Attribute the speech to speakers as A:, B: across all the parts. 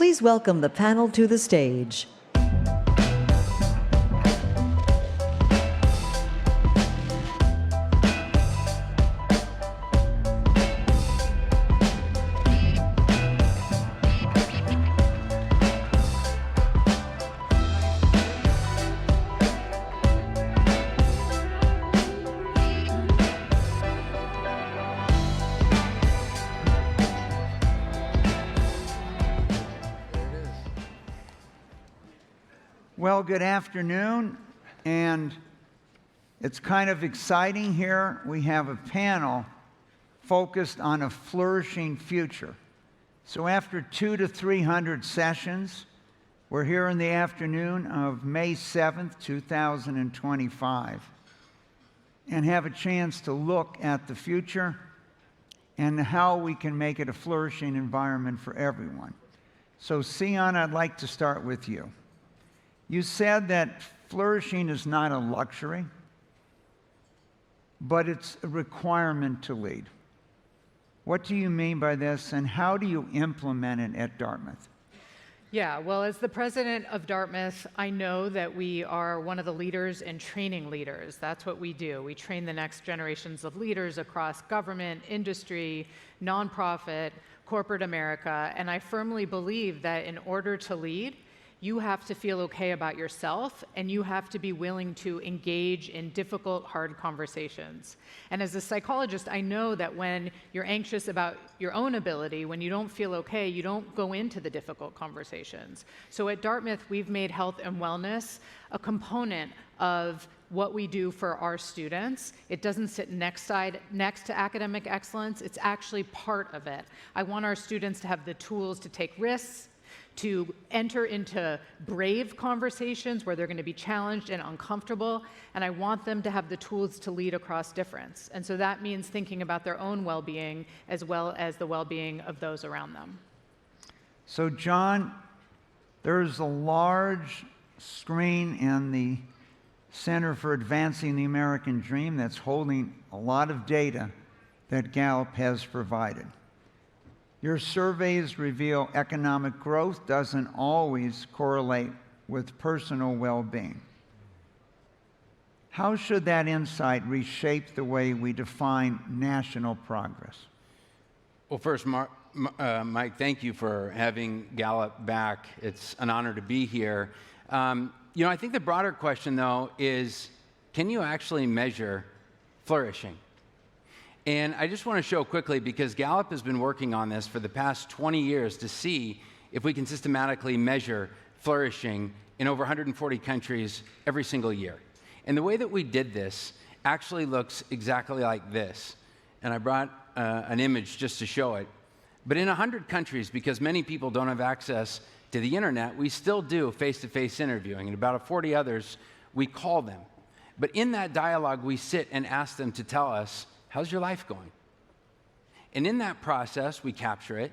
A: Please welcome the panel to the stage.
B: Well, good afternoon, and it's kind of exciting here. We have a panel focused on a flourishing future. So after 200 to 300 sessions, we're here in the afternoon of May 7th, 2025, and have a chance to look at the future and how we can make it a flourishing environment for everyone. So Sian, I'd like to start with you. You said that flourishing is not a luxury, but it's a requirement to lead. What do you mean by this, and how do you implement it at Dartmouth?
C: Yeah, well, as the president of Dartmouth, I know that we are one of the leaders in training leaders. That's what we do. We train the next generations of leaders across government, industry, nonprofit, corporate America, and I firmly believe that in order to lead, you have to feel okay about yourself, and you have to be willing to engage in difficult, hard conversations. And as a psychologist, I know that when you're anxious about your own ability, when you don't feel okay, you don't go into the difficult conversations. So at Dartmouth, we've made health and wellness a component of what we do for our students. It doesn't sit next to academic excellence. It's actually part of it. I want our students to have the tools to take risks, to enter into brave conversations where they're going to be challenged and uncomfortable, and I want them to have the tools to lead across difference. And so that means thinking about their own well-being as well as the well-being of those around them.
B: So Jon, there's a large screen in the Center for Advancing the American Dream that's holding a lot of data that Gallup has provided. Your surveys reveal economic growth doesn't always correlate with personal well-being. How should that insight reshape the way we define national progress?
D: Well, first, Mike, thank you for having Gallup back. It's an honor to be here. I think the broader question, though, is can you actually measure flourishing? And I just want to show quickly, because Gallup has been working on this for the past 20 years to see if we can systematically measure flourishing in over 140 countries every single year. And the way that we did this actually looks exactly like this. And I brought an image just to show it. But in 100 countries, because many people don't have access to the internet, we still do face-to-face interviewing. And about 40 others, we call them. But in that dialogue, we sit and ask them to tell us, how's your life going? And in that process, we capture it,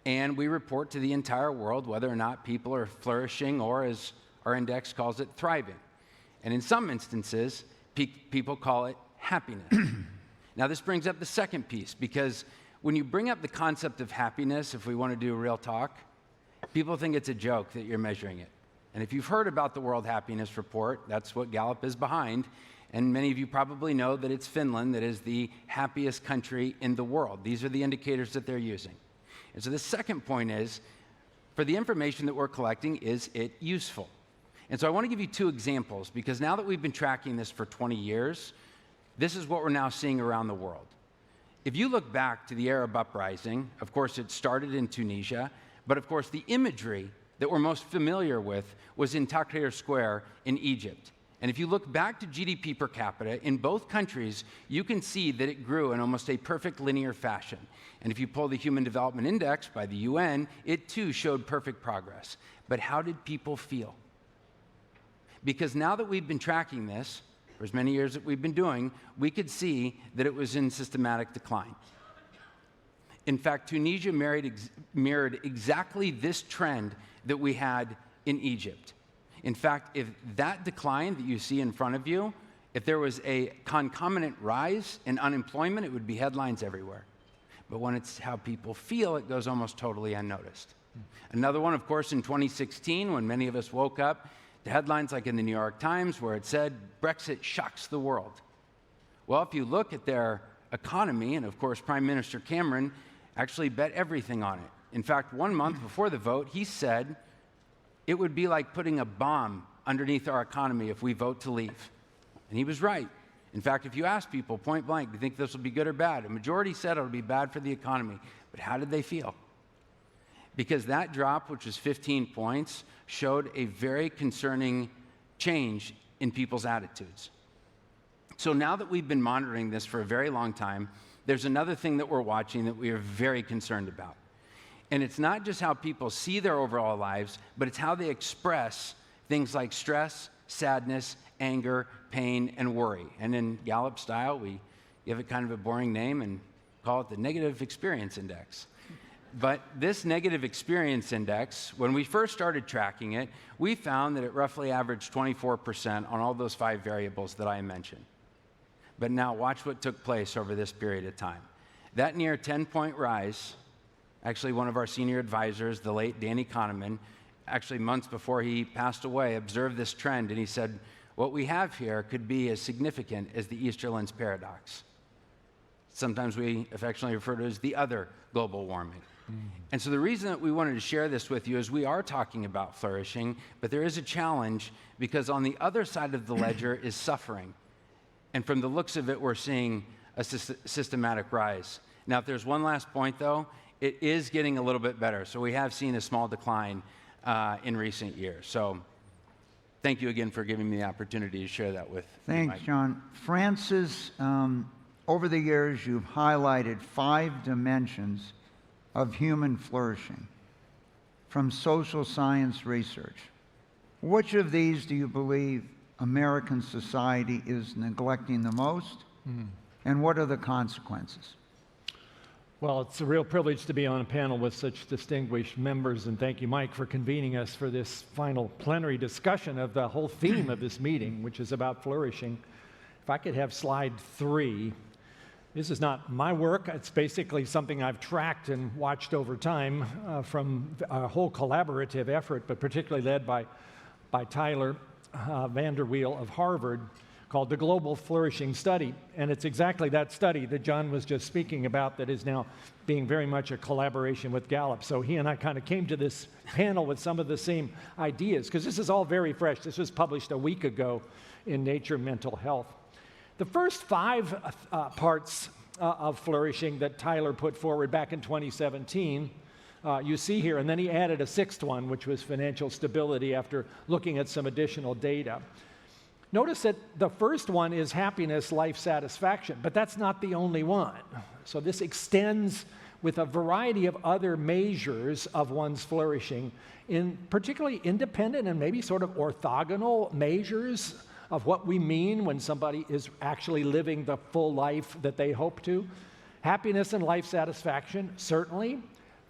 D: and we report to the entire world whether or not people are flourishing, or as our index calls it, thriving. And in some instances, people call it happiness. Now, this brings up the second piece, because when you bring up the concept of happiness, if we want to do real talk, people think it's a joke that you're measuring it. And if you've heard about the World Happiness Report, that's what Gallup is behind. And many of you probably know that it's Finland that is the happiest country in the world. These are the indicators that they're using. And so the second point is, for the information that we're collecting, is it useful? And so I want to give you two examples, because now that we've been tracking this for 20 years, this is what we're now seeing around the world. If you look back to the Arab uprising, of course it started in Tunisia, but of course the imagery that we're most familiar with was in Tahrir Square in Egypt. And if you look back to GDP per capita, in both countries, you can see that it grew in almost a perfect linear fashion. And if you pull the Human Development Index by the UN, it too showed perfect progress. But how did people feel? Because now that we've been tracking this, for as many years that we've been doing, we could see that it was in systematic decline. In fact, Tunisia mirrored exactly this trend that we had in Egypt. In fact, if that decline that you see in front of you, if there was a concomitant rise in unemployment, it would be headlines everywhere. But when it's how people feel, it goes almost totally unnoticed. Another one, of course, in 2016, when many of us woke up to headlines like in the New York Times where it said, Brexit shocks the world. Well, if you look at their economy, and of course, Prime Minister Cameron actually bet everything on it. In fact, 1 month before the vote, he said it would be like putting a bomb underneath our economy if we vote to leave. And he was right. In fact, if you ask people point blank, do you think this will be good or bad? A majority said it'll be bad for the economy. But how did they feel? Because that drop, which was 15 points, showed a very concerning change in people's attitudes. So now that we've been monitoring this for a very long time, there's another thing that we're watching that we are very concerned about. And it's not just how people see their overall lives, but it's how they express things like stress, sadness, anger, pain, and worry. And in Gallup style, we give it kind of a boring name and call it the Negative Experience Index. But this Negative Experience Index, when we first started tracking it, we found that it roughly averaged 24% on all those 5 variables that I mentioned. But now watch what took place over this period of time. That near 10-point rise, actually one of our senior advisors, the late Danny Kahneman, actually months before he passed away, observed this trend, and he said, what we have here could be as significant as the Easterlin's paradox. Sometimes we affectionately refer to it as the other global warming. And so the reason that we wanted to share this with you is we are talking about flourishing, but there is a challenge because on the other side of the ledger is suffering. And from the looks of it, we're seeing a systematic rise. Now, if there's one last point, though, it is getting a little bit better. So we have seen a small decline in recent years. So thank you again for giving me the opportunity to share that with you,
B: Thanks,
D: Mike.
B: Jon. Francis, over the years, you've highlighted 5 dimensions of human flourishing from social science research. Which of these do you believe American society is neglecting the most, and what are the consequences?
E: Well, it's a real privilege to be on a panel with such distinguished members, and thank you, Mike, for convening us for this final plenary discussion of the whole theme of this meeting, which is about flourishing. If I could have slide 3. This is not my work. It's basically something I've tracked and watched over time from a whole collaborative effort, but particularly led by Tyler Vanderweel of Harvard, called the Global Flourishing Study. And it's exactly that study that Jon was just speaking about that is now being very much a collaboration with Gallup. So he and I kind of came to this panel with some of the same ideas, because this is all very fresh. This was published a week ago in Nature Mental Health. The first 5 parts of flourishing that Tyler put forward back in 2017, you see here, and then he added a 6th one, which was financial stability after looking at some additional data. Notice that the first one is happiness, life satisfaction, but that's not the only one. So this extends with a variety of other measures of one's flourishing, in particularly independent and maybe sort of orthogonal measures of what we mean when somebody is actually living the full life that they hope to. Happiness and life satisfaction, certainly.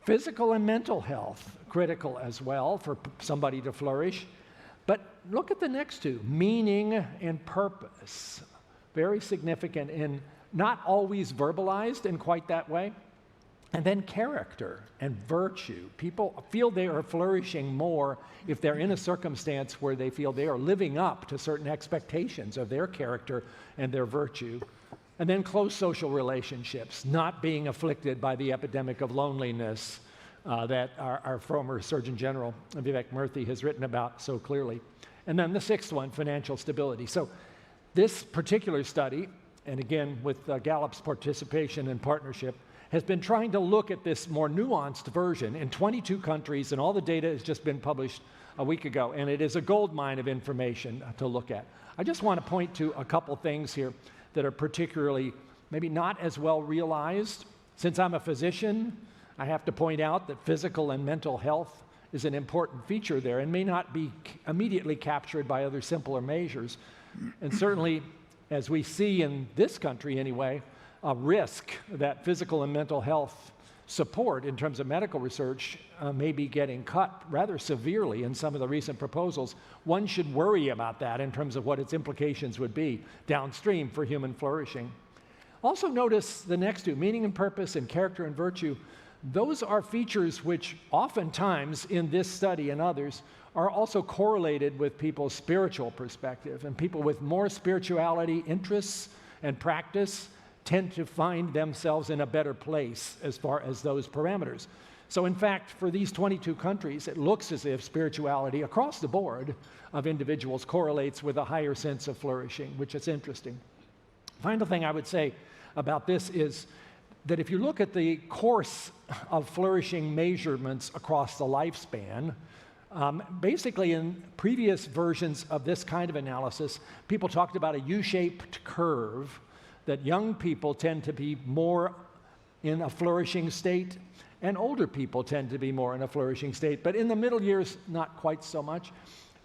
E: Physical and mental health, critical as well for somebody to flourish. But look at the next 2, meaning and purpose. Very significant and not always verbalized in quite that way. And then character and virtue. People feel they are flourishing more if they're in a circumstance where they feel they are living up to certain expectations of their character and their virtue. And then close social relationships, not being afflicted by the epidemic of loneliness that our former Surgeon General, Vivek Murthy, has written about so clearly. And then the 6th one, financial stability. So this particular study, and again with Gallup's participation and partnership, has been trying to look at this more nuanced version in 22 countries, and all the data has just been published a week ago, and it is a goldmine of information to look at. I just want to point to a couple things here that are particularly maybe not as well realized. Since I'm a physician, I have to point out that physical and mental health is an important feature there and may not be immediately captured by other simpler measures. And certainly, as we see in this country anyway, a risk that physical and mental health support in terms of medical research may be getting cut rather severely in some of the recent proposals. One should worry about that in terms of what its implications would be downstream for human flourishing. Also notice the next 2, meaning and purpose and character and virtue. Those are features which oftentimes in this study and others are also correlated with people's spiritual perspective, and people with more spirituality interests and practice tend to find themselves in a better place as far as those parameters. So in fact, for these 22 countries, it looks as if spirituality across the board of individuals correlates with a higher sense of flourishing, which is interesting. Final thing I would say about this is that if you look at the course of flourishing measurements across the lifespan, basically in previous versions of this kind of analysis, people talked about a U-shaped curve, that young people tend to be more in a flourishing state, and older people tend to be more in a flourishing state. But in the middle years, not quite so much.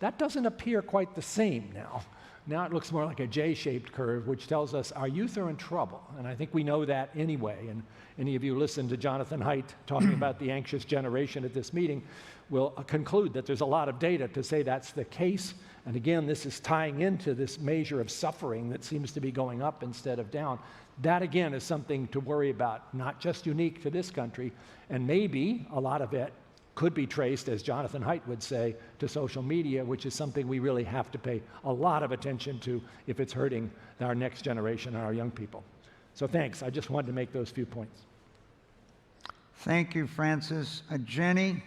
E: That doesn't appear quite the same now. Now it looks more like a J-shaped curve, which tells us our youth are in trouble. And I think we know that anyway. And any of you listen to Jonathan Haidt talking about the anxious generation at this meeting will conclude that there's a lot of data to say that's the case. And again, this is tying into this measure of suffering that seems to be going up instead of down. That, again, is something to worry about, not just unique to this country, and maybe a lot of it could be traced, as Jonathan Haidt would say, to social media, which is something we really have to pay a lot of attention to if it's hurting our next generation and our young people. So thanks. I just wanted to make those few points.
B: Thank you, Francis. Jenny,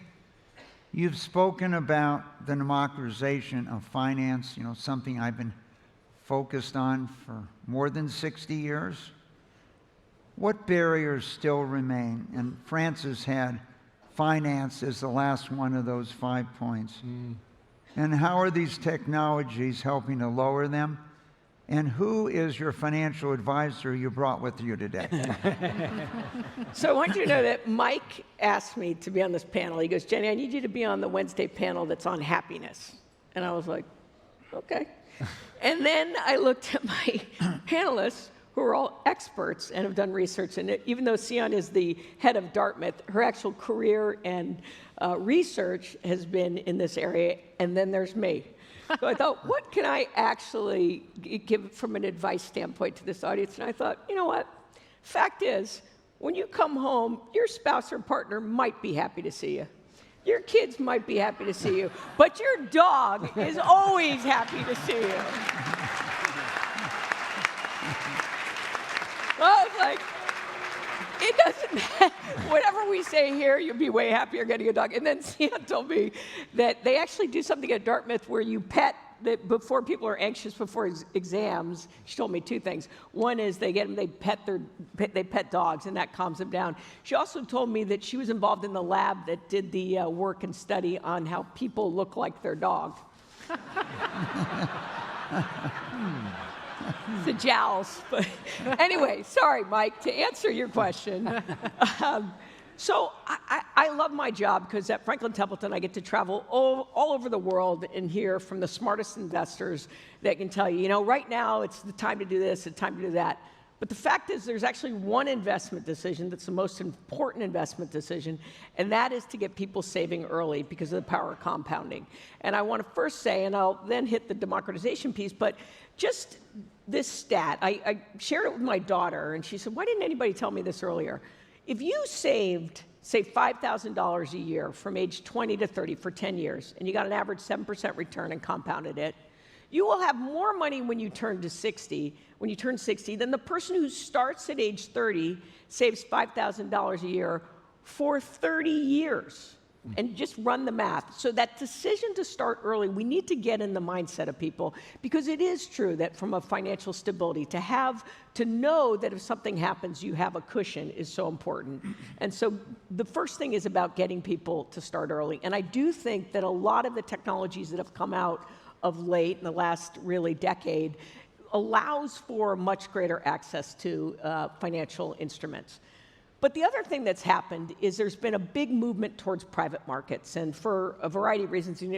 B: you've spoken about the democratization of finance, something I've been focused on for more than 60 years. What barriers still remain? And Francis had finance as the last one of those 5 points. And how are these technologies helping to lower them? And who is your financial advisor you brought with you today?
F: So I want you to know that Mike asked me to be on this panel. He goes, Jenny, I need you to be on the Wednesday panel that's on happiness. And I was like, okay. And then I looked at my panelists, who are all experts and have done research. And even though Sian is the head of Dartmouth, her actual career and research has been in this area. And then there's me. So I thought, what can I actually give from an advice standpoint to this audience? And I thought, you know what? Fact is, when you come home, your spouse or partner might be happy to see you. Your kids might be happy to see you. But your dog is always happy to see you. Well, I was like, it doesn't matter. Whatever we say here, you'll be way happier getting a dog. And then Sian told me that they actually do something at Dartmouth where you pet, before people are anxious before exams. She told me two things. One is they pet dogs, and that calms them down. She also told me that she was involved in the lab that did the work and study on how people look like their dog. The jowls. But anyway, sorry, Mike, to answer your question. So I love my job because at Franklin Templeton, I get to travel all over the world and hear from the smartest investors that can tell you, right now it's the time to do this, it's time to do that. But the fact is there's actually one investment decision that's the most important investment decision, and that is to get people saving early because of the power of compounding. And I want to first say, and I'll then hit the democratization piece, but just this stat, I shared it with my daughter, and she said, why didn't anybody tell me this earlier? If you saved, say, $5,000 a year from age 20 to 30 for 10 years, and you got an average 7% return and compounded it, you will have more money when you turn 60 than the person who starts at age 30, saves $5,000 a year for 30 years. And just run the math. So that decision to start early, we need to get in the mindset of people, because it is true that from a financial stability, to know that if something happens, you have a cushion is so important. And so the first thing is about getting people to start early. And I do think that a lot of the technologies that have come out of late in the last really decade allows for much greater access to financial instruments. But the other thing that's happened is there's been a big movement towards private markets, and for a variety of reasons you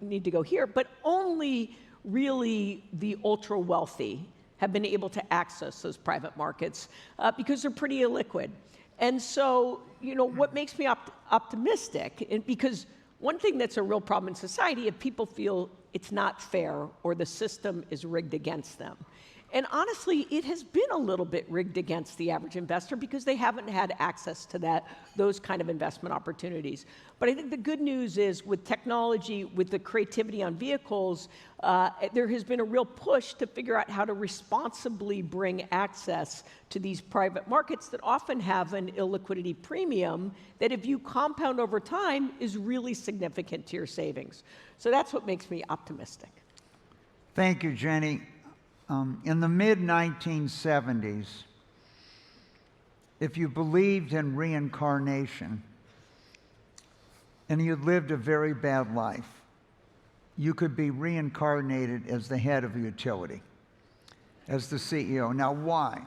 F: need to go here, but only really the ultra wealthy have been able to access those private markets because they're pretty illiquid. And so, what makes me optimistic, and because one thing that's a real problem in society, if people feel it's not fair or the system is rigged against them. And honestly, it has been a little bit rigged against the average investor because they haven't had access to those kind of investment opportunities. But I think the good news is with technology, with the creativity on vehicles, there has been a real push to figure out how to responsibly bring access to these private markets that often have an illiquidity premium that if you compound over time is really significant to your savings. So that's what makes me optimistic.
B: Thank you, Jenny. In the mid-1970s, if you believed in reincarnation and you'd lived a very bad life, you could be reincarnated as the head of a utility, as the CEO. Now, why?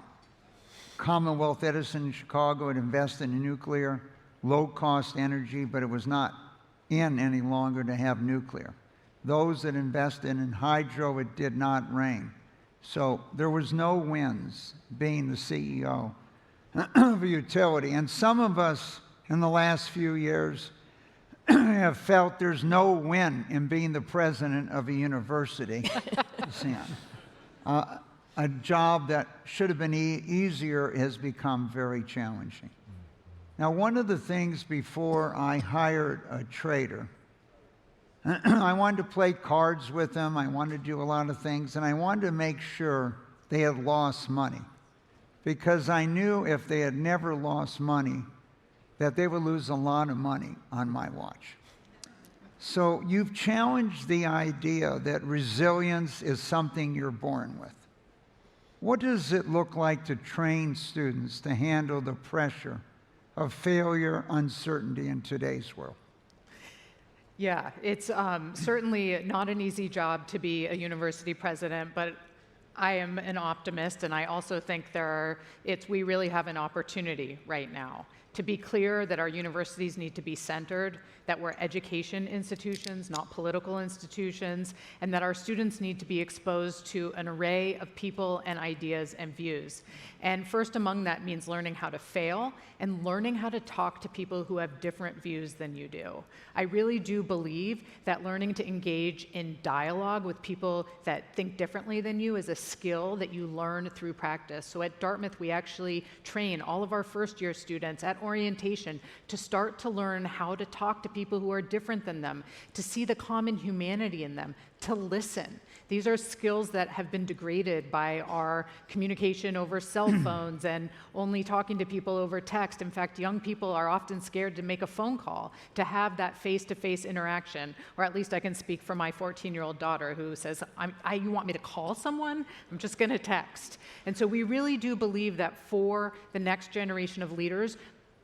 B: Commonwealth Edison in Chicago had invested in nuclear, low-cost energy, but it was not in any longer to have nuclear. Those that invested in hydro, it did not rain. So there was no wins being the CEO of a utility. And some of us in the last few years have felt there's no win in being the president of a university. A job that should have been easier has become very challenging. Now, one of the things before I hired a trader, I wanted to play cards with them, I wanted to do a lot of things, and I wanted to make sure they had lost money. Because I knew if they had never lost money, that they would lose a lot of money on my watch. So you've challenged the idea that resilience is something you're born with. What does it look like to train students to handle the pressure of failure, uncertainty in today's world?
C: Yeah, it's certainly not an easy job to be a university president, but I am an optimist, and I also think we really have an opportunity right now to be clear that our universities need to be centered, that we're education institutions, not political institutions, and that our students need to be exposed to an array of people and ideas and views. And first among that means learning how to fail and learning how to talk to people who have different views than you do. I really do believe that learning to engage in dialogue with people that think differently than you is a skill that you learn through practice. So at Dartmouth, we actually train all of our first-year students at orientation to start to learn how to talk to people who are different than them, to see the common humanity in them, to listen. These are skills that have been degraded by our communication over cell phones and only talking to people over text. In fact, young people are often scared to make a phone call, to have that face-to-face interaction, or at least I can speak for my 14-year-old daughter who says, you want me to call someone? I'm just going to text. And so we really do believe that for the next generation of leaders,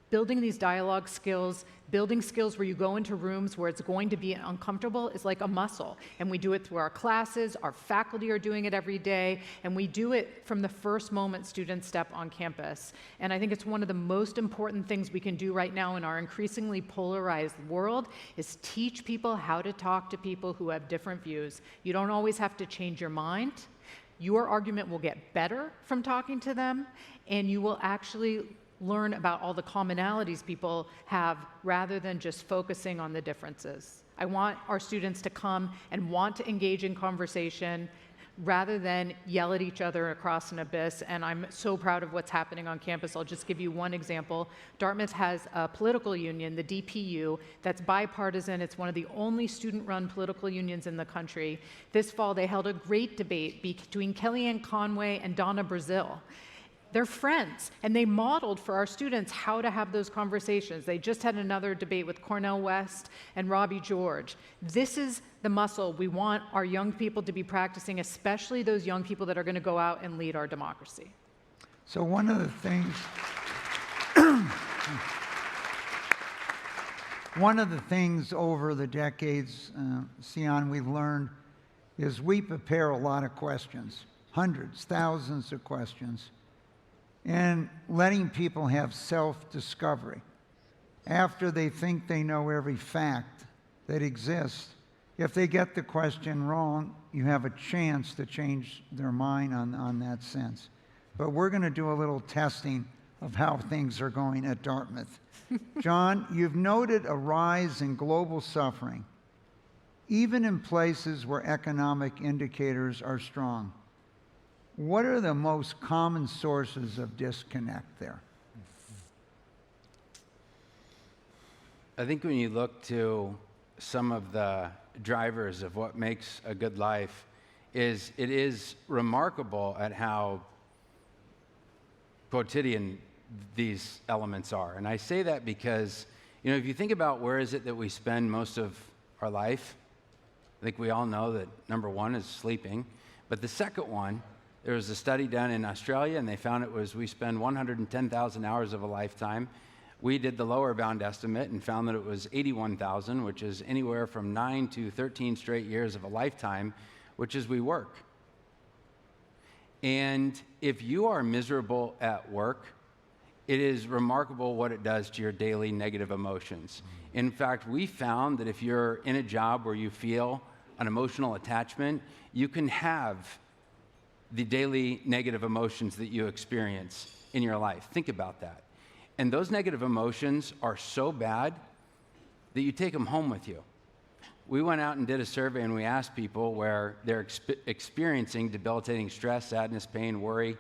C: building these dialogue skills, building skills where you go into rooms where it's going to be uncomfortable is like a muscle. And we do it through our classes, our faculty are doing it every day, and we do it from the first moment students step on campus. And I think it's one of the most important things we can do right now in our increasingly polarized world is teach people how to talk to people who have different views. You don't always have to change your mind. Your argument will get better from talking to them, and you will actually learn about all the commonalities people have rather than just focusing on the differences. I want our students to come and want to engage in conversation rather than yell at each other across an abyss, and I'm so proud of what's happening on campus. I'll just give you one example. Dartmouth has a political union, the DPU, that's bipartisan. It's one of the only student-run political unions in the country. This fall, they held a great debate between Kellyanne Conway and Donna Brazile. They're friends, and they modeled for our students how to have those conversations. They just had another debate with Cornel West and Robbie George. This is the muscle we want our young people to be practicing, especially those young people that are going to go out and lead our democracy.
B: So one of the things over the decades, Sian, we've learned is we prepare a lot of questions, hundreds, thousands of questions, and letting people have self-discovery. After they think they know every fact that exists, if they get the question wrong, you have a chance to change their mind on that sense. But we're going to do a little testing of how things are going at Dartmouth. Jon, you've noted a rise in global suffering, even in places where economic indicators are strong. what are the most common sources of disconnect there?
D: I think when you look to some of the drivers of what makes a good life, it is remarkable at how quotidian these elements are. And I say that because, if you think about where is it that we spend most of our life, I think we all know that number one is sleeping. But the second one, there was a study done in Australia, and they found we spend 110,000 hours of a lifetime. We did the lower bound estimate and found that it was 81,000, which is anywhere from 9 to 13 straight years of a lifetime, which is we work. And if you are miserable at work, it is remarkable what it does to your daily negative emotions. In fact, we found that if you're in a job where you feel an emotional attachment, you can have the daily negative emotions that you experience in your life. Think about that. And those negative emotions are so bad that you take them home with you. We went out and did a survey, and we asked people where they're experiencing debilitating stress, sadness, pain, worry,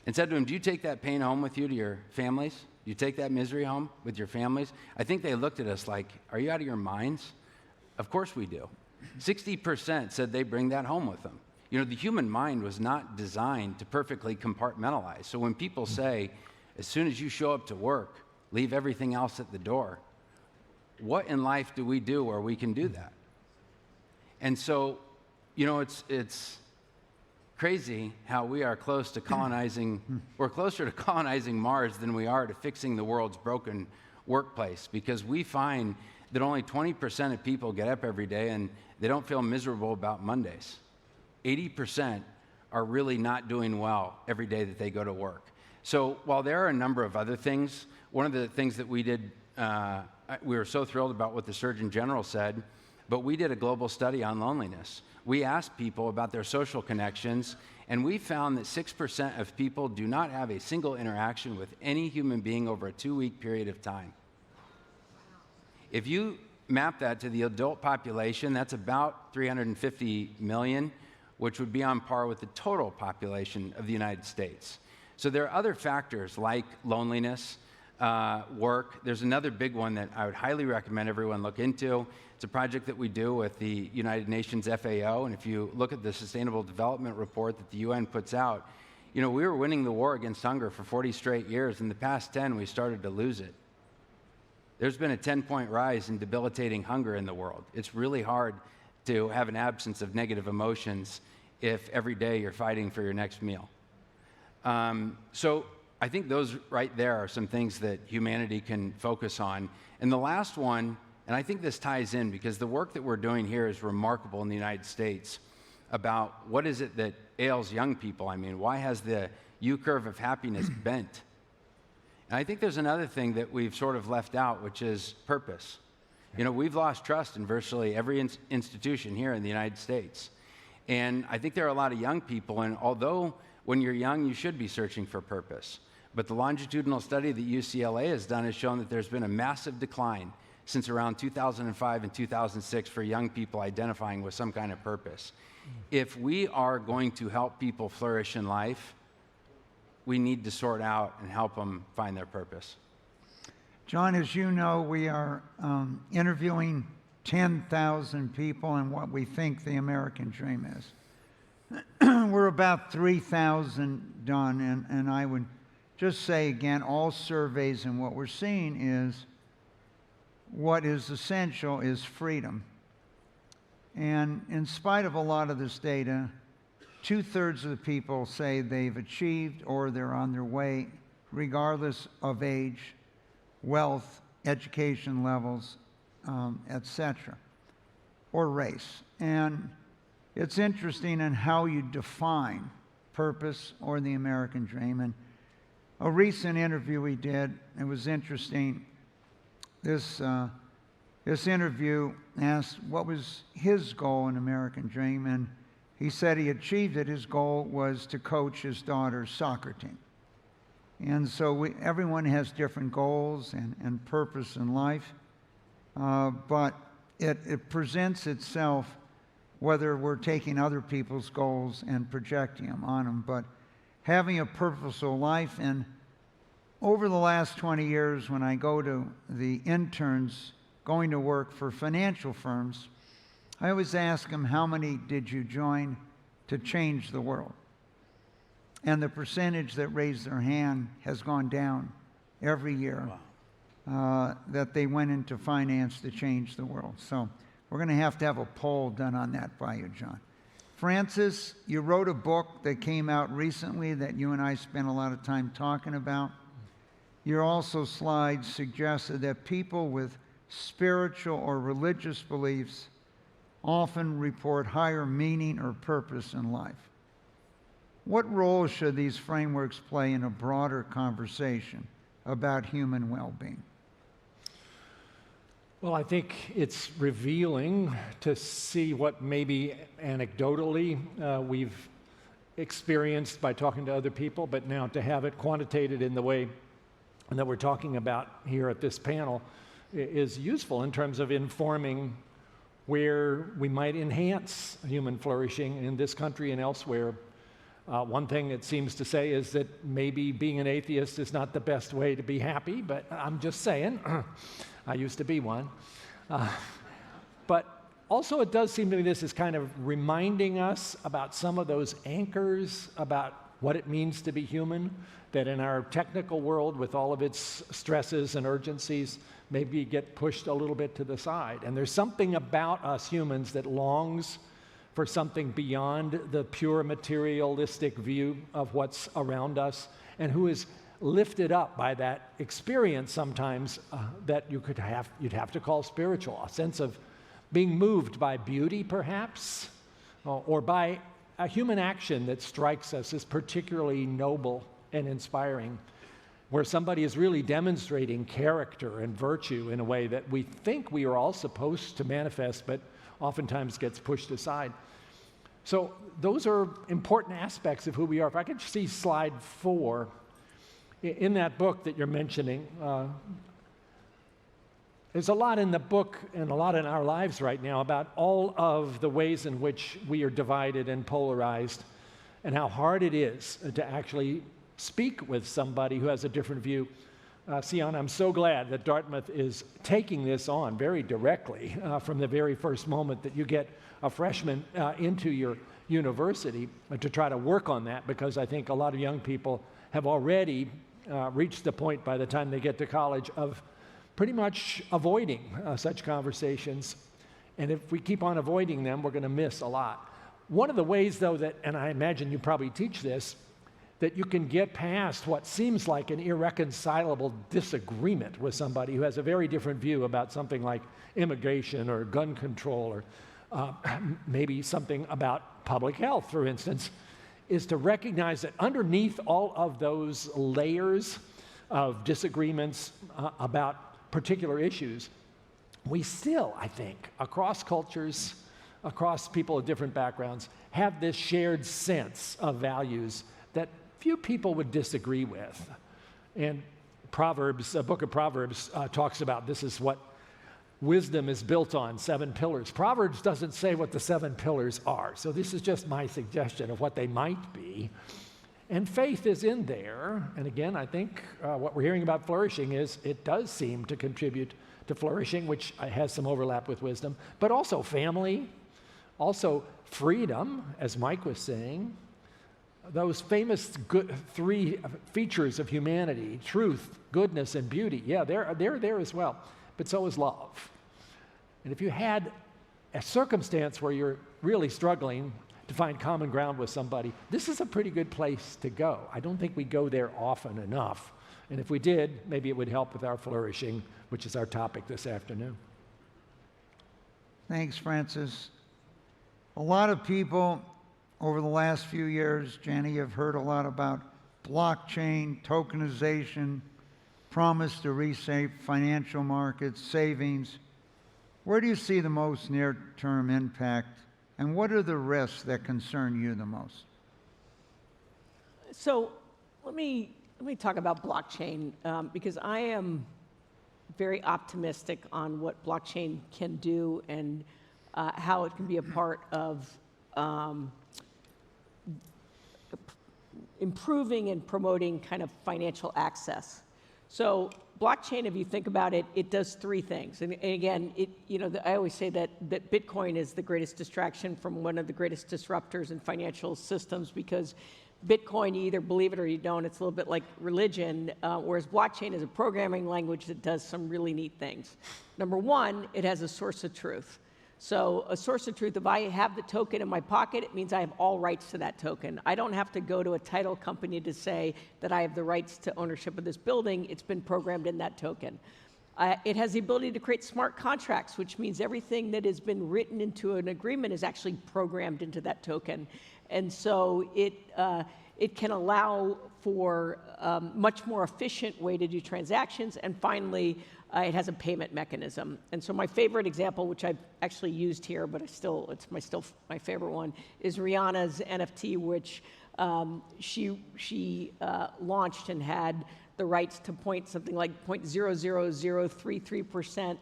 D: and said to them, do you take that pain home with you to your families? Do you take that misery home with your families? I think they looked at us like, are you out of your minds? Of course we do. 60% said they bring that home with them. The human mind was not designed to perfectly compartmentalize. So when people say, as soon as you show up to work, leave everything else at the door, what in life do we do where we can do that? And so, it's crazy how we are close to colonizing, we're closer to colonizing Mars than we are to fixing the world's broken workplace, because we find that only 20% of people get up every day and they don't feel miserable about Mondays. 80% are really not doing well every day that they go to work. So while there are a number of other things, one of the things that we did, we were so thrilled about what the Surgeon General said, but we did a global study on loneliness. We asked people about their social connections, and we found that 6% of people do not have a single interaction with any human being over a 2-week period of time. If you map that to the adult population, that's about 350 million, which would be on par with the total population of the United States. So there are other factors like loneliness, work. There's another big one that I would highly recommend everyone look into. It's a project that we do with the United Nations FAO, and if you look at the Sustainable Development Report that the UN puts out, we were winning the war against hunger for 40 straight years. In the past 10, we started to lose it. There's been a 10-point rise in debilitating hunger in the world. It's really hard to have an absence of negative emotions if every day you're fighting for your next meal. So I think those right there are some things that humanity can focus on. And the last one, and I think this ties in because the work that we're doing here is remarkable in the United States about what is it that ails young people. I mean, why has the U-curve of happiness bent? And I think there's another thing that we've sort of left out, which is purpose. We've lost trust in virtually every institution here in the United States. And I think there are a lot of young people, and although when you're young, you should be searching for purpose. But the longitudinal study that UCLA has done has shown that there's been a massive decline since around 2005 and 2006 for young people identifying with some kind of purpose. If we are going to help people flourish in life, we need to sort out and help them find their purpose.
B: John, as you know, we are interviewing 10,000 people in what we think the American dream is. We're about 3,000 done, and I would just say again, all surveys and what we're seeing is what is essential is freedom. And in spite of a lot of this data, 2/3 of the people say they've achieved or they're on their way, regardless of age, wealth, education levels, etc., or race. And it's interesting in how you define purpose or the American dream. And a recent interview we did, it was interesting. This interview asked what was his goal in American dream, and he said he achieved it. His goal was to coach his daughter's soccer team. And so everyone has different goals and purpose in life, but it presents itself whether we're taking other people's goals and projecting them on them, but having a purposeful life. And over the last 20 years, when I go to the interns going to work for financial firms, I always ask them, how many did you join to change the world? And the percentage that raised their hand has gone down every year. Wow. That they went into finance to change the world. So we're going to have a poll done on that by you, John. Francis, you wrote a book that came out recently that you and I spent a lot of time talking about. Your also slides suggested that people with spiritual or religious beliefs often report higher meaning or purpose in life. What role should these frameworks play in a broader conversation about human well-being?
E: Well, I think it's revealing to see what maybe anecdotally we've experienced by talking to other people, but now to have it quantitated in the way that we're talking about here at this panel is useful in terms of informing where we might enhance human flourishing in this country and elsewhere. One thing it seems to say is that maybe being an atheist is not the best way to be happy, but I'm just saying. I used to be one. But also it does seem to me this is kind of reminding us about some of those anchors about what it means to be human, that in our technical world with all of its stresses and urgencies maybe get pushed a little bit to the side. And there's something about us humans that longs for something beyond the pure materialistic view of what's around us, and who is lifted up by that experience sometimes that you'd have to call spiritual, a sense of being moved by beauty perhaps, or by a human action that strikes us as particularly noble and inspiring, where somebody is really demonstrating character and virtue in a way that we think we are all supposed to manifest, but oftentimes gets pushed aside. So those are important aspects of who we are. If I could see slide 4. In that book that you're mentioning, there's a lot in the book and a lot in our lives right now about all of the ways in which we are divided and polarized, and how hard it is to actually speak with somebody who has a different view. Sian, I'm so glad that Dartmouth is taking this on very directly from the very first moment that you get a freshman into your university to try to work on that, because I think a lot of young people have already reached the point by the time they get to college of pretty much avoiding such conversations. And if we keep on avoiding them, we're going to miss a lot. One of the ways, though, that, and I imagine you probably teach this, that you can get past what seems like an irreconcilable disagreement with somebody who has a very different view about something like immigration or gun control, or maybe something about public health, for instance, is to recognize that underneath all of those layers of disagreements about particular issues, we still, I think, across cultures, across people of different backgrounds, have this shared sense of values that few people would disagree with. And Proverbs, a book of Proverbs talks about this is what wisdom is built on, 7 pillars. Proverbs doesn't say what the 7 pillars are, so this is just my suggestion of what they might be. And faith is in there. And again, I think what we're hearing about flourishing is it does seem to contribute to flourishing, which has some overlap with wisdom, but also family, also freedom, as Mike was saying. Those famous 3 features of humanity, truth, goodness, and beauty, yeah, they're there as well. But so is love. And if you had a circumstance where you're really struggling to find common ground with somebody, this is a pretty good place to go. I don't think we go there often enough. And if we did, maybe it would help with our flourishing, which is our topic this afternoon.
B: Thanks, Francis. A lot of people over the last few years, Jenny, have heard a lot about blockchain, tokenization, promise to reshape financial markets, savings. Where do you see the most near-term impact, and what are the risks that concern you the most?
F: So let me talk about blockchain, because I am very optimistic on what blockchain can do, and how it can be a part of improving and promoting kind of financial access. So blockchain, if you think about it, it does three things. And again, I always say that Bitcoin is the greatest distraction from one of the greatest disruptors in financial systems, because Bitcoin, you either believe it or you don't. It's a little bit like religion, whereas blockchain is a programming language that does some really neat things. Number one, it has a source of truth. So a source of truth, if I have the token in my pocket, it means I have all rights to that token. I don't have to go to a title company to say that I have the rights to ownership of this building. It's been programmed in that token. It has the ability to create smart contracts, which means everything that has been written into an agreement is actually programmed into that token. And so it can allow for a much more efficient way to do transactions. And finally, it has a payment mechanism. And so my favorite example, which I've actually used here, but it's still my favorite one, is Rihanna's NFT, which she launched and had the rights to something like 0.00033%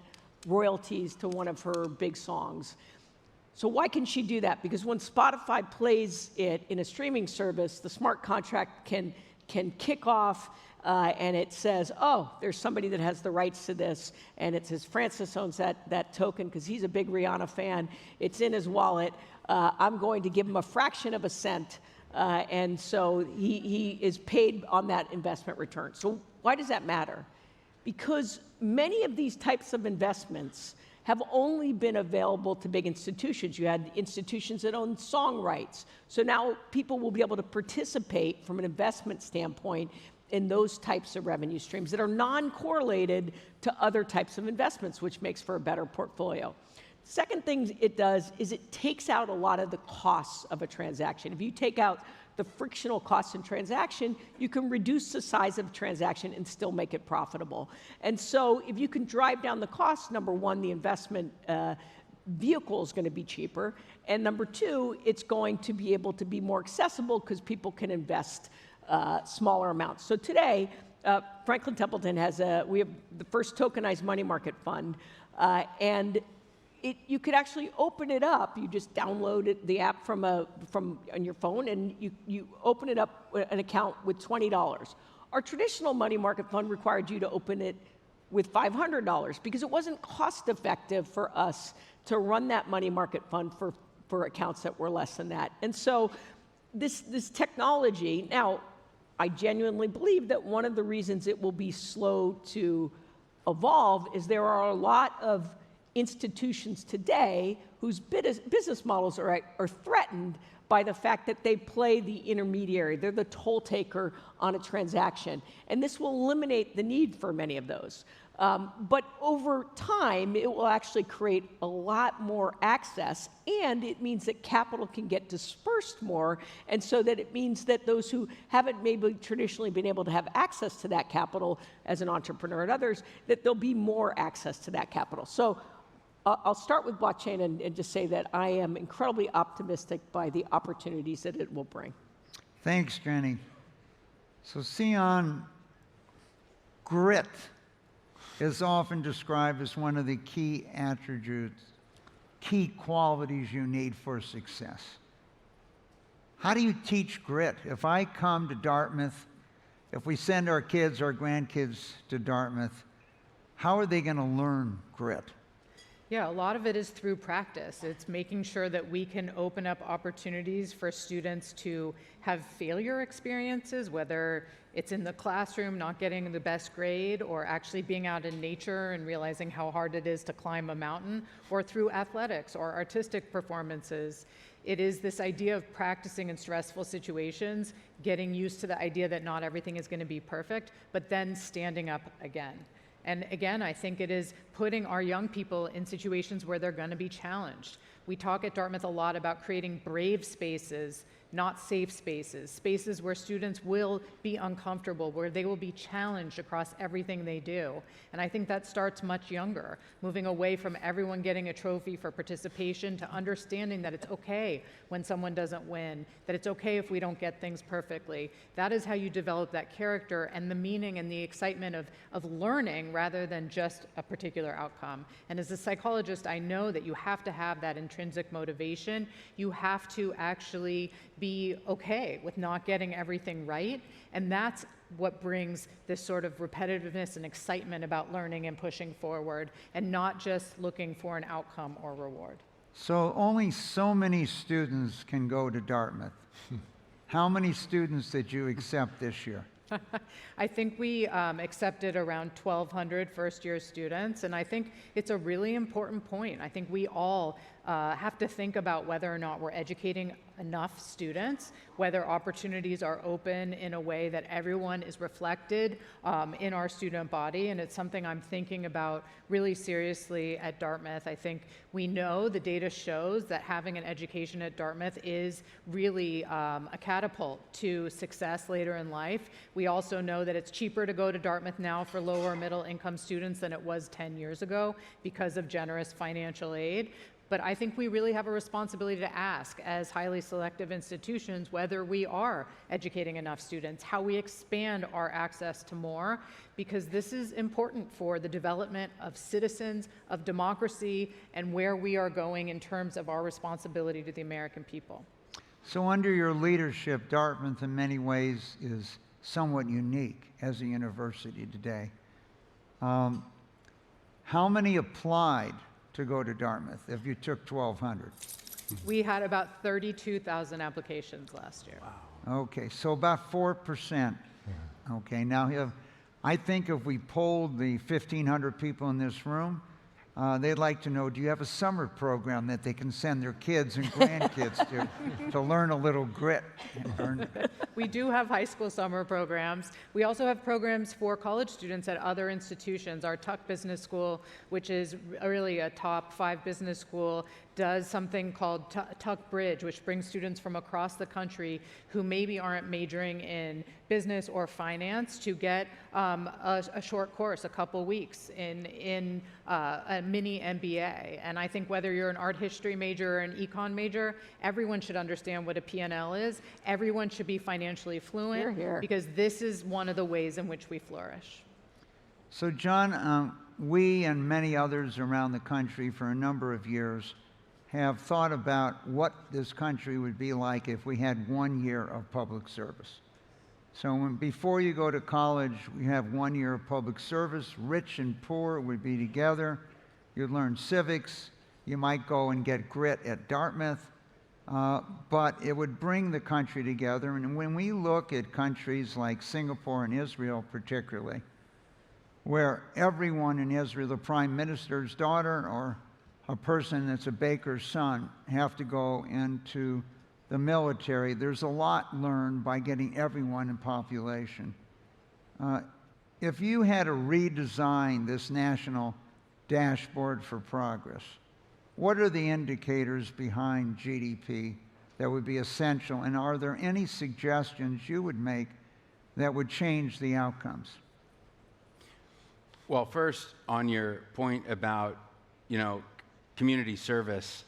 F: royalties to one of her big songs. So why can she do that? Because when Spotify plays it in a streaming service, the smart contract can kick off, and it says, oh, there's somebody that has the rights to this, and it says Francis owns that token because he's a big Rihanna fan. It's in his wallet. I'm going to give him a fraction of a cent, and so he is paid on that investment return. So why does that matter? Because many of these types of investments have only been available to big institutions. You had institutions that own song rights. So now people will be able to participate from an investment standpoint in those types of revenue streams that are non-correlated to other types of investments, which makes for a better portfolio. Second thing it does is it takes out a lot of the costs of a transaction. If you take out the frictional costs in transaction, you can reduce the size of a transaction and still make it profitable. And so if you can drive down the cost, number one, the investment vehicle is going to be cheaper. And number two, it's going to be able to be more accessible because people can invest smaller amounts. So today, Franklin Templeton we have the first tokenized money market fund, and you could actually open it up. You just download the app from on your phone, and you open it up an account with $20. Our traditional money market fund required you to open it with $500 because it wasn't cost effective for us to run that money market fund for accounts that were less than that. And so this technology, now I genuinely believe that one of the reasons it will be slow to evolve is there are a lot of institutions today whose business models are threatened by the fact that they play the intermediary. They're the toll taker on a transaction. And this will eliminate the need for many of those. But over time, it will actually create a lot more access, and it means that capital can get dispersed more, and so that it means that those who haven't maybe traditionally been able to have access to that capital as an entrepreneur and others, that there'll be more access to that capital. So I'll start with blockchain and just say that I am incredibly optimistic by the opportunities that it will bring.
B: Thanks, Jenny. So Sian, grit is often described as one of the key attributes, key qualities you need for success. How do you teach grit? If I come to Dartmouth, if we send our kids, our grandkids to Dartmouth, how are they going to learn grit?
C: Yeah, a lot of it is through practice. It's making sure that we can open up opportunities for students to have failure experiences, whether it's in the classroom, not getting the best grade, or actually being out in nature and realizing how hard it is to climb a mountain, or through athletics or artistic performances. It is this idea of practicing in stressful situations, getting used to the idea that not everything is going to be perfect, but then standing up again. And again, I think it is putting our young people in situations where they're going to be challenged. We talk at Dartmouth a lot about creating brave spaces, not safe spaces, spaces where students will be uncomfortable, where they will be challenged across everything they do. And I think that starts much younger, moving away from everyone getting a trophy for participation to understanding that it's okay when someone doesn't win, that it's okay if we don't get things perfectly. That is how you develop that character and the meaning and the excitement of learning rather than just a particular particular outcome. And as a psychologist, I know that you have to have that intrinsic motivation. You have to actually be okay with not getting everything right. And that's what brings this sort of repetitiveness and excitement about learning and pushing forward, and not just looking for an outcome or reward.
B: So only so many students can go to Dartmouth. How many students did you accept this year?
C: I think we accepted around 1,200 first-year students, and I think it's a really important point. I think we all have to think about whether or not we're educating enough students, whether opportunities are open in a way that everyone is reflected in our student body, and it's something I'm thinking about really seriously at Dartmouth. I think we know the data shows that having an education at Dartmouth is really a catapult to success later in life. We also know that it's cheaper to go to Dartmouth now for lower middle income students than it was 10 years ago because of generous financial aid. But I think we really have a responsibility to ask, as highly selective institutions, whether we are educating enough students, how we expand our access to more, because this is important for the development of citizens, of democracy, and where we are going in terms of our responsibility to the American people.
B: So under your leadership, Dartmouth in many ways is somewhat unique as a university today. How many applied to go to Dartmouth if you took 1,200?
C: We had about 32,000 applications last year.
B: Wow. Okay, so about 4%. Okay, now I think if we polled the 1,500 people in this room, they'd like to know, do you have a summer program that they can send their kids and grandkids to learn a little grit?
C: We do have high school summer programs. We also have programs for college students at other institutions. Our Tuck Business School, which is really a top 5 business school, does something called Tuck Bridge, which brings students from across the country who maybe aren't majoring in business or finance to get a short course, a couple weeks in a mini MBA. And I think whether you're an art history major or an econ major, everyone should understand what a P&L is. Everyone should be financially fluent.
F: Hear, hear.
C: Because this is one of the ways in which we flourish.
B: So John, we and many others around the country for a number of years have thought about what this country would be like if we had 1 year of public service. So before you go to college, we have 1 year of public service. Rich and poor would be together. You'd learn civics. You might go and get grit at Dartmouth. But it would bring the country together. And when we look at countries like Singapore and Israel particularly, where everyone in Israel, the prime minister's daughter or a person that's a baker's son, have to go into the military, there's a lot learned by getting everyone in population. If you had to redesign this national dashboard for progress, what are the indicators behind GDP that would be essential, and are there any suggestions you would make that would change the outcomes?
D: Well, first, on your point about, community service,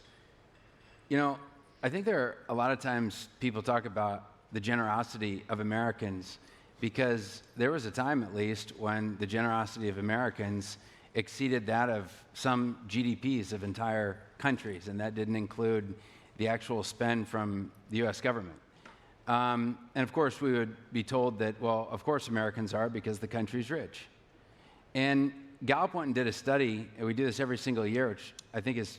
D: I think there are a lot of times people talk about the generosity of Americans, because there was a time, at least, when the generosity of Americans exceeded that of some GDPs of entire countries, and that didn't include the actual spend from the U.S. government. And of course, we would be told that, well, of course Americans are, because the country's rich. And Gallup went and did a study, and we do this every single year, which I think is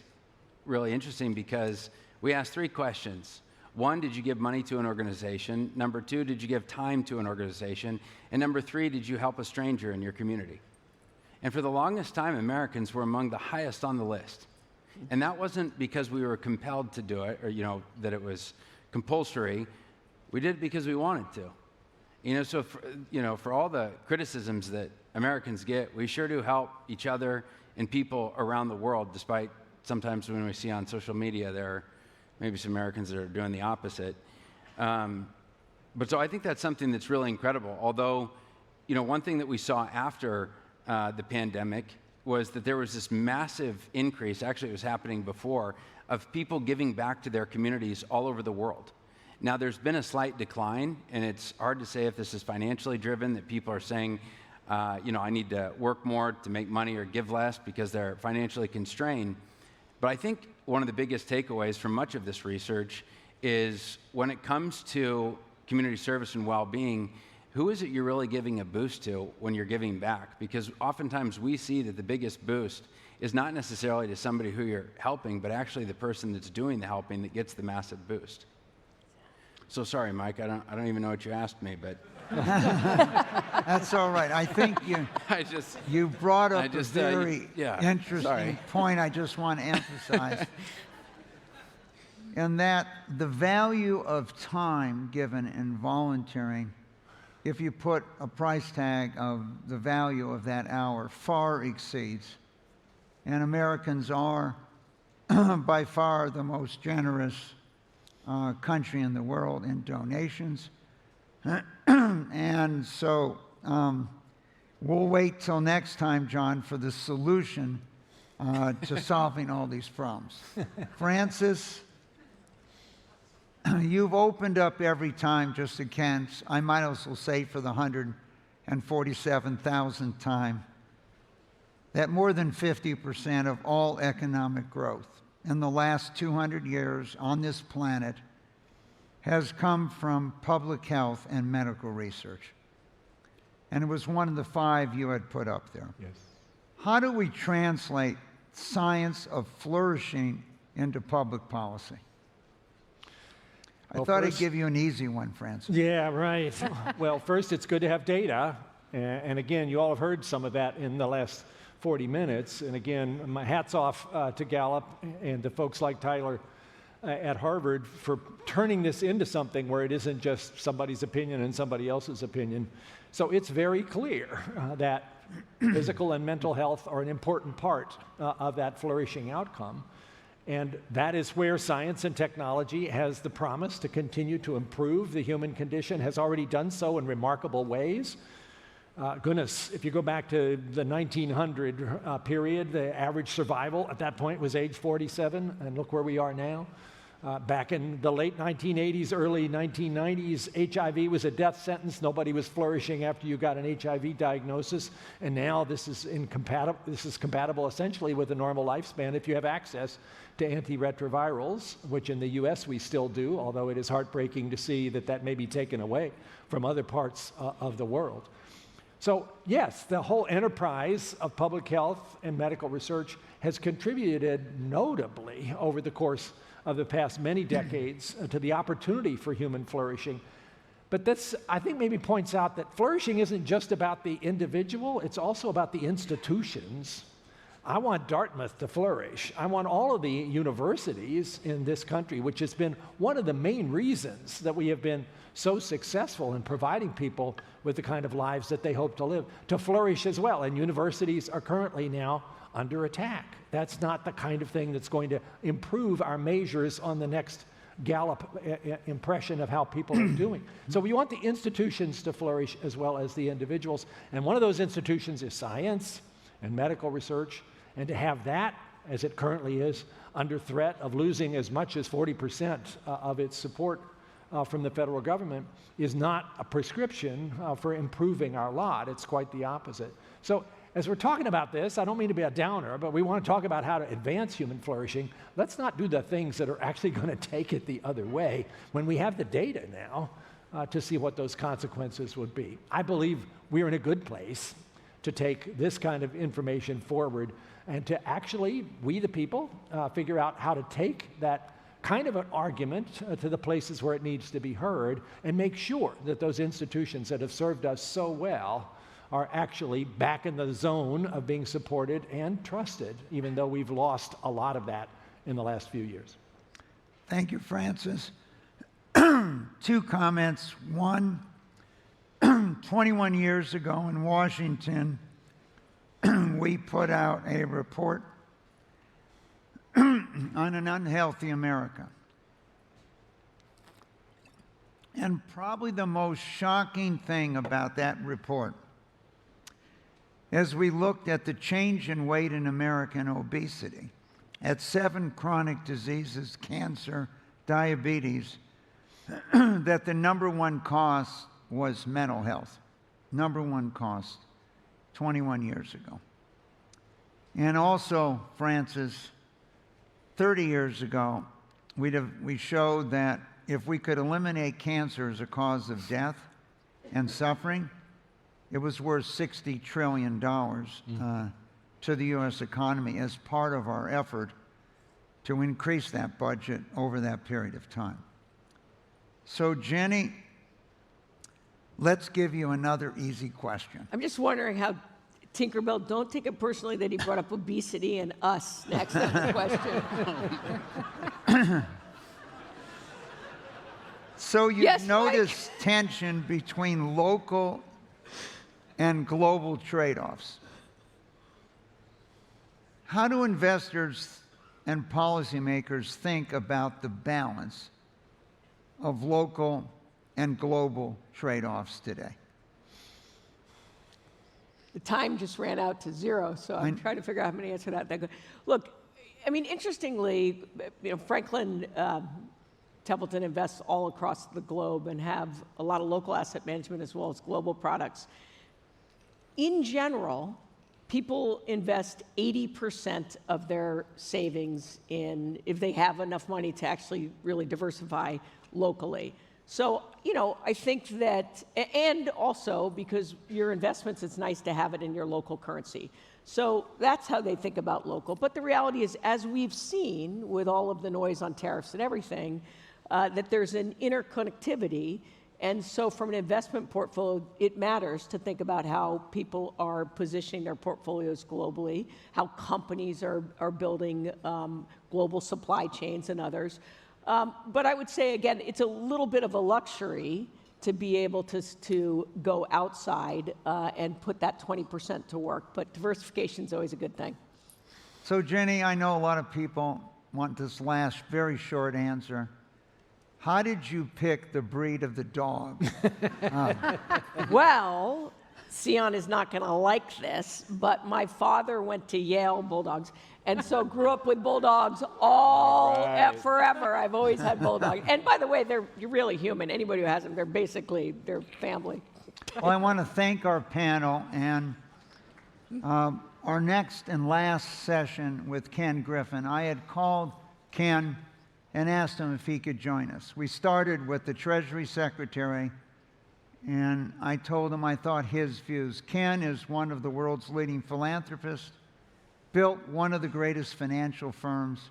D: really interesting, because we asked 3 questions. 1, did you give money to an organization? Number 2, did you give time to an organization? And number 3, did you help a stranger in your community? And for the longest time, Americans were among the highest on the list. And that wasn't because we were compelled to do it, or that it was compulsory. We did it because we wanted to. So for all the criticisms that Americans get, we sure do help each other and people around the world, despite sometimes when we see on social media there are maybe some Americans that are doing the opposite. But so I think that's something that's really incredible. Although, one thing that we saw after the pandemic was that there was this massive increase, actually it was happening before, of people giving back to their communities all over the world. Now, there's been a slight decline, and it's hard to say if this is financially driven, that people are saying, I need to work more to make money or give less because they're financially constrained. But I think one of the biggest takeaways from much of this research is when it comes to community service and well-being, who is it you're really giving a boost to when you're giving back? Because oftentimes we see that the biggest boost is not necessarily to somebody who you're helping, but actually the person that's doing the helping that gets the massive boost. So sorry, Mike, I don't even know what you asked me, but
B: That's all right. I think you brought up a very interesting point I just want to emphasize. And that the value of time given in volunteering, if you put a price tag of the value of that hour, far exceeds. And Americans are by far the most generous country in the world in donations. And so we'll wait till next time, John, for the solution to solving all these problems. Francis, you've opened up every time just again, I might as well say for the 147,000th time, that more than 50% of all economic growth in the last 200 years on this planet has come from public health and medical research. And it was one of the 5 you had put up there.
E: Yes.
B: How do we translate science of flourishing into public policy? I thought I'd give you an easy one, Francis.
E: Yeah, right. Well, first, it's good to have data. And again, you all have heard some of that in the last 40 minutes. And again, my hat's off to Gallup and to folks like Tyler at Harvard for turning this into something where it isn't just somebody's opinion and somebody else's opinion. So it's very clear that physical and mental health are an important part of that flourishing outcome. And that is where science and technology has the promise to continue to improve the human condition, has already done so in remarkable ways. Goodness, if you go back to the 1900 period, the average survival at that point was age 47, and look where we are now. Back in the late 1980s, early 1990s, HIV was a death sentence. Nobody was flourishing after you got an HIV diagnosis. And now this is compatible essentially with a normal lifespan if you have access to antiretrovirals, which in the US we still do, although it is heartbreaking to see that that may be taken away from other parts of the world. So yes, the whole enterprise of public health and medical research has contributed notably over the course of the past many decades to the opportunity for human flourishing. But this, I think, maybe points out that flourishing isn't just about the individual, it's also about the institutions. I want Dartmouth to flourish. I want all of the universities in this country, which has been one of the main reasons that we have been so successful in providing people with the kind of lives that they hope to live, to flourish as well. And universities are currently now under attack. That's not the kind of thing that's going to improve our measures on the next Gallup impression of how people are doing. So we want the institutions to flourish as well as the individuals. And one of those institutions is science and medical research. And to have that, as it currently is, under threat of losing as much as 40% of its support from the federal government is not a prescription for improving our lot. It's quite the opposite. So as we're talking about this, I don't mean to be a downer, but we want to talk about how to advance human flourishing. Let's not do the things that are actually going to take it the other way when we have the data now to see what those consequences would be. I believe we're in a good place to take this kind of information forward and to actually, we the people, figure out how to take that kind of an argument to the places where it needs to be heard and make sure that those institutions that have served us so well are actually back in the zone of being supported and trusted, even though we've lost a lot of that in the last few years.
B: Thank you, Francis. 2 comments. One, 21 years ago in Washington, we put out a report on an unhealthy America. And probably the most shocking thing about that report, as we looked at the change in weight in America and obesity, at 7 chronic diseases, cancer, diabetes, that the #1 cost was mental health. #1 cost. 21 years ago. And also, Francis, 30 years ago, we showed that if we could eliminate cancer as a cause of death and suffering, it was worth $60 trillion to the U.S. economy as part of our effort to increase that budget over that period of time. So, Jenny, let's give you another easy question.
F: I'm just wondering how, Tinkerbell, don't take it personally that he brought up obesity and us next on the question.
B: So you
F: Yes,
B: notice tension between local and global trade-offs. How do investors and policymakers think about the balance of local and global trade-offs today?
F: The time just ran out to 0, so I'm trying to figure out how many answer that. Look, I mean, interestingly, Franklin Templeton invests all across the globe and have a lot of local asset management as well as global products. In general, people invest 80% of their savings in, if they have enough money to actually really diversify locally. So, I think that, and also because your investments, it's nice to have it in your local currency. So that's how they think about local. But the reality is, as we've seen with all of the noise on tariffs and everything, that there's an interconnectivity. And so from an investment portfolio, it matters to think about how people are positioning their portfolios globally, how companies are building global supply chains and others. But I would say, again, it's a little bit of a luxury to be able to go outside and put that 20% to work. But diversification is always a good thing.
B: So, Jenny, I know a lot of people want this last very short answer. How did you pick the breed of the dog?
F: Well, Sian is not going to like this, but my father went to Yale Bulldogs, and so grew up with bulldogs forever. I've always had bulldogs. And by the way, you're really human. Anybody who has them, they're family.
B: Well, I want to thank our panel, and our next and last session with Ken Griffin. I had called Ken and asked him if he could join us. We started with the Treasury Secretary, and I told him I thought his views. Ken is one of the world's leading philanthropists, built one of the greatest financial firms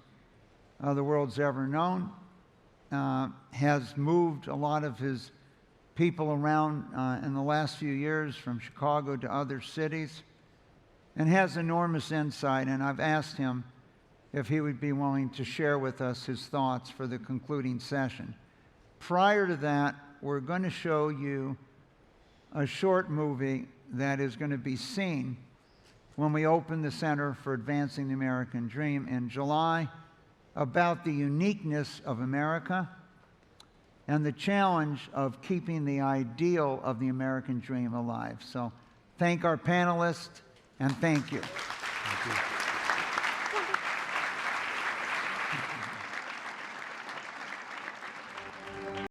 B: the world's ever known, has moved a lot of his people around in the last few years from Chicago to other cities, and has enormous insight, and I've asked him if he would be willing to share with us his thoughts for the concluding session. Prior to that, we're going to show you a short movie that is going to be seen when we open the Center for Advancing the American Dream in July, about the uniqueness of America and the challenge of keeping the ideal of the American dream alive. So thank our panelists, and thank you.
D: Thank you.